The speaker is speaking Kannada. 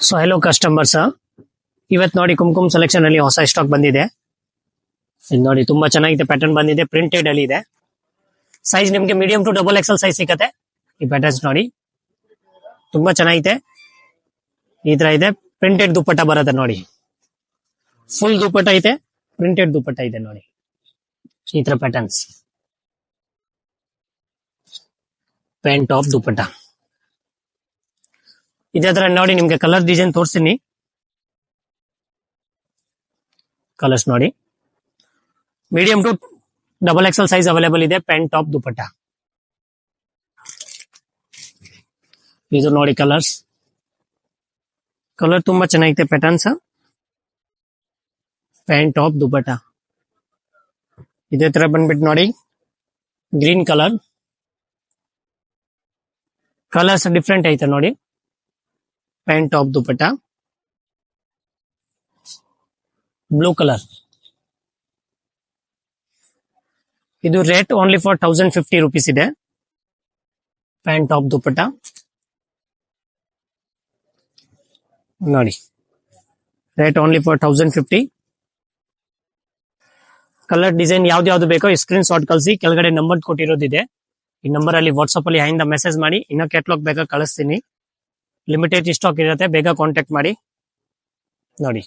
ಸೊ ಹೆಲೋ ಕಸ್ಟಮರ್ಸ್, ಇವತ್ತು ನೋಡಿ ಕುಮ್ಕುಮ್ ಸೆಲೆಕ್ಷನ್ ಅಲ್ಲಿ ಹೊಸ ಸ್ಟಾಕ್ ಬಂದಿದೆ. ಇದು ನೋಡಿ ತುಂಬಾ ಚೆನ್ನಾಗಿದೆ, ಪ್ಯಾಟರ್ನ್ ಬಂದಿದೆ, ಪ್ರಿಂಟೆಡ್ ಅಲ್ಲಿ ಇದೆ. ಸೈಜ್ ನಿಮ್ಗೆ medium to double XL size ಸಿಗುತ್ತೆ. ಈ ಪ್ಯಾಟರ್ನ್ಸ್ ನೋಡಿ ತುಂಬಾ ಚೆನ್ನಾಗಿದೆ. ಈ ತರ ಇದೆ, ಪ್ರಿಂಟೆಡ್ ದುಪ್ಪಟ್ಟ ಬರುತ್ತೆ ನೋಡಿ, ಫುಲ್ ದುಪ್ಪಟ್ಟ ಇದೆ, ಪ್ರಿಂಟೆಡ್ ದುಪ್ಪಟ್ಟ ಇದೆ ನೋಡಿ. ಈ ತರ ಪ್ಯಾಟರ್ನ್ಸ್, ಪ್ಯಾಂಟ್ ಟಾಪ್ ದುಪ್ಪಟ್ಟ ಇದೇ ತರ ನೋಡಿ. ನಿಮ್ಗೆ ಕಲರ್ ಡಿಸೈನ್ ತೋರಿಸ್ತೀನಿ, ಕಲರ್ಸ್ ನೋಡಿ. Medium to double XL size available ಇದೆ. ಪ್ಯಾಂಟ್ ಟಾಪ್ ದುಪ್ಪಟ್ಟ ಇದು ನೋಡಿ. ಕಲರ್ ತುಂಬಾ ಚೆನ್ನಾಗಿದೆ, ಪ್ಯಾಟರ್ನ್ಸ್. ಪ್ಯಾಂಟ್ ಟಾಪ್ ದುಪ್ಪಟ್ಟ ಇದೇ ತರ ಬಂದ್ಬಿಟ್ಟು ನೋಡಿ, ಗ್ರೀನ್ ಕಲರ್ಸ್ ಡಿಫ್ರೆಂಟ್ ಐತೆ ನೋಡಿ. ಪ್ಯಾಂಟ್ ಟಾಪ್ ದುಪ್ಪಟ್ಟ ಬ್ಲೂ ಕಲರ್, ಇದು ರೇಟ್ ಓನ್ಲಿ ಫಾರ್ 1050 rupees ಇದೆ. ಪ್ಯಾಂಟ್ ಟಾಪ್ ದುಪ್ಪಟ್ಟ ನೋಡಿ, rate only for 1050. Colour design ಯಾವ್ದು ಬೇಕೋ ಸ್ಕ್ರೀನ್ ಶಾಟ್ ಕಳಿಸಿ, ಕೆಳಗಡೆ ನಂಬರ್ ಕೊಟ್ಟಿರೋದಿದೆ. ಈ ನಂಬರ್ ಅಲ್ಲಿ ವಾಟ್ಸ್ಆಪ್ ಅಲ್ಲಿ ಹೈಂದ ಮೆಸೇಜ್ ಮಾಡಿ, ಇನ್ನೂ ಕ್ಯಾಟ್ಲಾಗ್ ಬೇಕಾ ಕಳಿಸ್ತೀನಿ. ಲಿಮಿಟೆಡ್ ಸ್ಟಾಕ್ ಇರುತ್ತೆ, ಬೇಗ ಕಾಂಟ್ಯಾಕ್ಟ್ ಮಾಡಿ ನೋಡಿ.